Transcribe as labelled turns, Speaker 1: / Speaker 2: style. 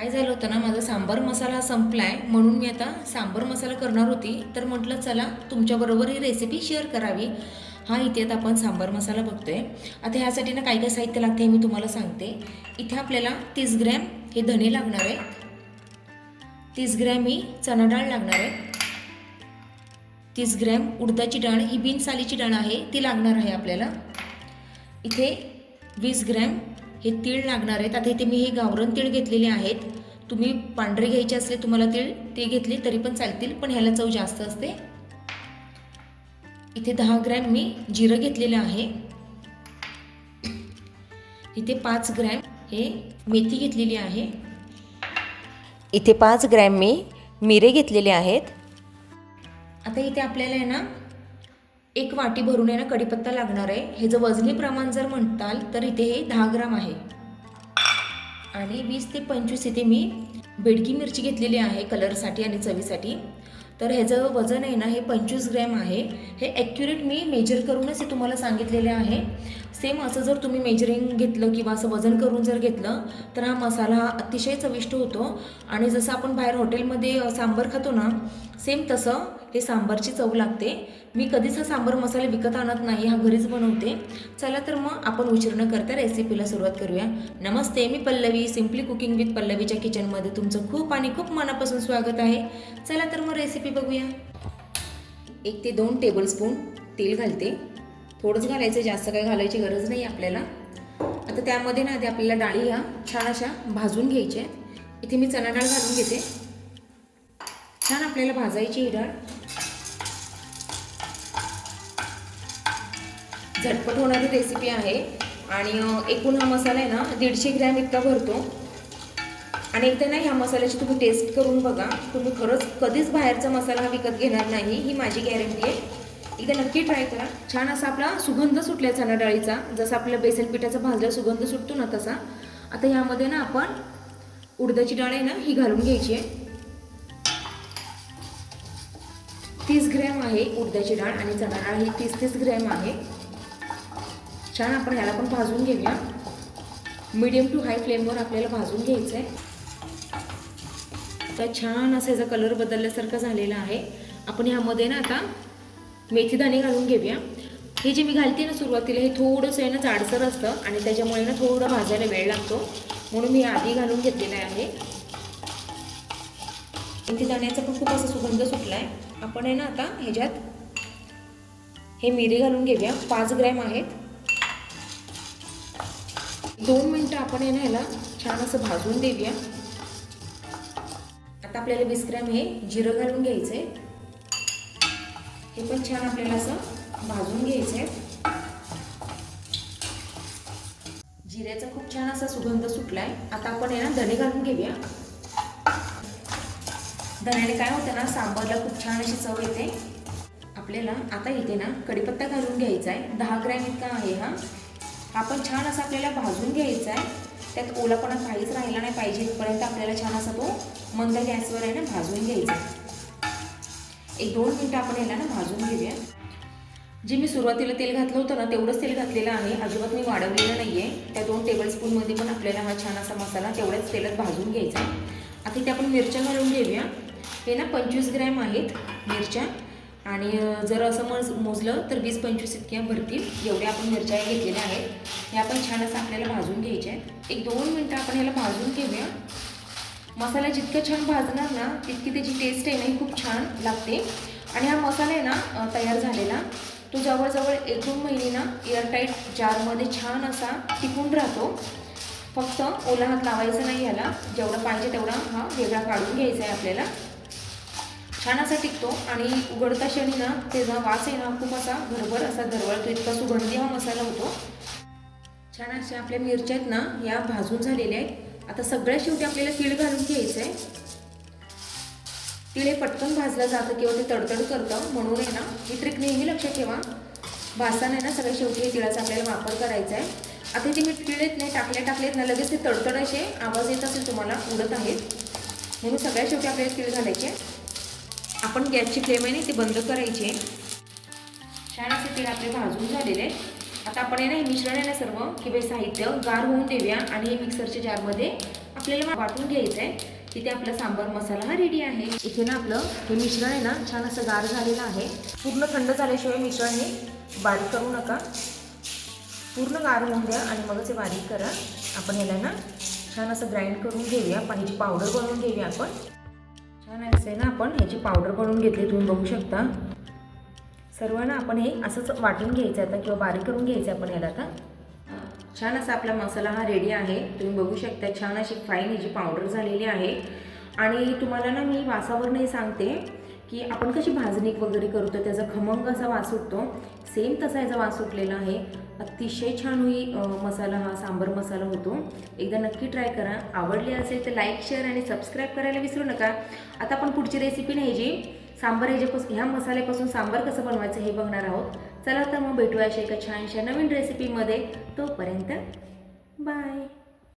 Speaker 1: काय झालं होतं ना, माझा सांबार मसाला संपला आहे, म्हणून मी आता सांबार मसाला करणार होती. तर म्हटलं चला तुमच्याबरोबर ही रेसिपी शेअर करावी. इथे आता आपण सांबार मसाला बघतोय. आता ह्यासाठी ना काय काय साहित्य लागते हे मी तुम्हाला सांगते. इथे आपल्याला 30 ग्रॅम हे धने लागणार आहे, 30 ग्रॅम ही चणा डाळ लागणार आहे, 30 ग्रॅम उडदाची डाळ, ही बिन सालीची डाळ आहे, ती लागणार आहे आपल्याला. इथे 20 ग्रॅम हे तीळ लागणार आहेत. आता इथे मी हे गावरान तीळ घेतलेले आहेत. तुम्ही पांढरे घ्यायचे असले तुम्हाला तीळ ते घेतले तरी पण चालतील, पण ह्याला चव जास्त असते. इथे 10 ग्रॅम मी जिरं घेतलेलं आहे. इथे 5 ग्रॅम हे मेथी घेतलेली आहे. इथे 5 ग्रॅम मी मिरे घेतलेले आहेत. आता इथे आपल्याला आहे ना 1 वाटी भरून आहे ना कढीपत्ता लागणार आहे. हे जर वजनी प्रमाण जर म्हणताल तर इथे हे 10 ग्राम आहे. आणि 20 ते 25 इथे मी बेडकी मिरची घेतलेली आहे कलरसाठी आणि चवीसाठी. तर ह्याचं वजन आहे ना हे 25 ग्रॅम आहे. हे ॲक्युरेट मी मेजर करूनच हे तुम्हाला सांगितलेले आहे. सेम असं जर तुम्ही मेजरिंग घेतलं किंवा असं वजन करून जर घेतलं तर हा मसाला अतिशय चविष्ट होतो. आणि जसं आपण बाहेर हॉटेलमध्ये सांबार खातो ना, सेम तसं हे सांबारची चव लागते. मी कधीच हा सांबार मसाला विकत आणत नाही, हा घरीच बनवते. चला तर मग आपण उशीर न करता रेसिपीला सुरुवात करूया. नमस्ते, मी पल्लवी, सिम्पली कुकिंग विथ पल्लवीच्या किचनमध्ये तुमचं खूप आणि खूप मनापासून स्वागत आहे. चला तर मग रेसिपी बघूया. 1 ते 2 टेबलस्पून तेल घालते. थोडंच घालायचं, जास्त काही घालायची गरज नाही आपल्याला. आता त्यामध्ये ना आधी आपल्याला डाळी ह्या छान अशा भाजून घ्यायच्या. इथे मी चणा डाळ घालून घेते. छान आपल्याला भाजायची ही डाळ. झटपट होणारी रेसिपी आहे. आणि एकूण हा मसाला आहे ना 150 ग्रॅम इतका भरतो. आणि एकदा ना ह्या मसाल्याची तुम्ही टेस्ट करून बघा. तुम्ही खरंच कधीच बाहेरचा मसाला हा विकत घेणार नाही, ही माझी गॅरंटी आहे. एकदा नक्की ट्राय करा. छान असा आपला सुगंध सुटला चणा डाळीचा, जसा आपल्या बेसन पिठाचा भाजला सुगंध सुटतो ना तसा. आता ह्यामध्ये ना आपण उडदाची डाळ आहे ना ही घालून घ्यायची आहे. 30 ग्रॅम आहे उडदाची डाळ आणि चणा डाळ ही 30 ग्रॅम आहे. छान आपण ह्याला पण भाजून घेऊया. मीडियम टू हाय फ्लेमवर आपल्याला भाजून घ्यायचं आहे. तर छान असा याचा कलर बदलल्यासारखा झालेला आहे. आपण ह्यामध्ये ना आता मेथी दाणे घालून घेऊया. हे जे मी घालते ना सुरुवातीला हे थोडंसं आहे ना जाडसर असतं आणि त्याच्यामुळे ना थोडं भाजायला वेळ लागतो, म्हणून मी आधी घालून घेतलेलं आहे. मेथी दाण्याचा पण खूप असा सुगंध सुटला आहे. आपण आहे ना आता ह्याच्यात हे मिरे घालून घेऊया. 5 ग्रॅम आहेत. 2 मिनटं आपण आहे ना ह्याला छान असं भाजून देऊया. आता आपल्याला 20 ग्रॅम हे जिरं घालून घ्यायचं आहे. हे पण छान आपल्याला असं भाजून घ्यायचं आहे. जिऱ्याचा खूप छान असा सुगंध सुटला आहे. आता आपण आहे ना धने घालून घेऊया. धण्याने काय होतं ना सांबारला खूप छान अशी चव येते. आपल्याला आता इथे ना कढीपत्ता घालून घ्यायचा आहे. 10 ग्रॅम इतका आहे हा पण छान असा आपल्याला भाजून घ्यायचा आहे. त्यात ओलापणा काहीच राहिला नाही पाहिजे इथपर्यंत आपल्याला छान असा तो मंद गॅसवर आहे ना भाजून घ्यायचा. 1-2 मिनटं आपण याला ना भाजून घेऊया. जे मी सुरुवातीला तेल घातलं होतं ना तेवढंच तेल घातलेलं आहे, अजिबात मी वाढवलेलं नाही आहे. त्या 2 टेबलस्पूनमध्ये पण आपल्याला हा छान असा मसाला तेवढ्याच तेलात भाजून घ्यायचा आहे. आता इथे आपण मिरच्या घालून घेऊया. हे ना 25 ग्रॅम आहेत मिरच्या. आणि जर असं मोजलं तर 20-25 इतक्या भरतील, एवढ्या आपण मिरच्या घेतलेल्या आहेत. ह्या पण छान असं आपल्याला भाजून घ्यायच्या आहेत. 1-2 मिनटं आपण ह्याला भाजून घेऊया. मसाला जितका छान भाजणार ना तितकी त्याची टेस्ट आहे ना ही खूप छान लागते. आणि हा मसाला आहे ना तयार झालेला तो जवळजवळ 1-2 महिने ना एअरटाईट जारमध्ये छान असा टिकून राहतो. फक्त ओला हात लावायचा नाही ह्याला. जेवढा पाहिजे तेवढा हा वेगळा काढून घ्यायचा आहे आपल्याला. छान असा टिकतो आणि उघडता क्षणी ना त्याचा वास आहे ना खूप असा घरभर असा दरवळतो, इतका सुगंधी हा मसाला होतो. छान अशा आपल्या मिरच्या आहेत ना या भाजून झालेल्या आहेत. आता सगळ्या शेवटी आपल्याला तीळ घालून घ्यायचं आहे. तीळ हे पटकन भाजलं जातं किंवा ते तडतड करतं, म्हणून आहे ना ही ट्रिक नेहमी लक्षात ठेवा. भाजताना ना सगळ्या शेवटी हे तिळाचा आपल्याला वापर करायचा आहे. आता ते मी तीळ येत नाही टाकलेत ना लगेच ते तडतड असे आवाज येत असेल तुम्हाला, उडत आहेत, म्हणून सगळ्या शेवटी आपल्याला तीळ घालायचे. आपण गॅसची फ्लेम आहे ना ती बंद करायची. छान असे तीळ आपले भाजून झालेले आहेत. आता आपण आहे ना हे मिश्रण आहे ना सर्व किंवा साहित्य गार होऊन देऊया आणि हे मिक्सरच्या जारमध्ये आपल्याला वाटून घ्यायचं आहे. तिथे आपला सांबार मसाला हा रेडी आहे. इथे ना आपलं हे मिश्रण आहे ना छान असं गार झालेलं आहे. पूर्ण थंड झाल्याशिवाय मिश्रण हे बारीक करू नका. पूर्ण गार होऊन द्या आणि मगच हे बारीक करा. आपण ह्याला ना छान असं ग्राइंड करून घेऊया. ह्याची पावडर बनवून घेऊया आपण. छान असं ना आपण ह्याची पावडर बनवून घेतली. तुम्ही बघू शकता. सर्व ना आपण हे असंच वाटून घ्यायचं आता किंवा बारीक करून घ्यायचं आपण ह्याला आता. छान असा आपला मसाला हा रेडी आहे. तुम्ही बघू शकता छान अशी फाईन ह्याची पावडर झालेली आहे. आणि तुम्हाला ना मी वासावरनंही सांगते की आपण कशी भाजणी वगैरे करतो त्याचा खमंग असा वास सुटतो, सेम तसा याचा वास सुटलेला आहे. अतिशय छान मसाला हा सांबार मसाला होतो. एकदा नक्की ट्राय करा. आवडली असेल तर लाईक, शेअर आणि सबस्क्राईब करायला विसरू नका. आता आपण पुढची रेसिपी नाही जी सांबार ह्या मसाल्यापासून सांबार कसं बनवायचं हे बघणार आहोत. चला तर मग भेटूया अशा एका छानशा नवीन रेसिपीमध्ये. तोपर्यंत बाय.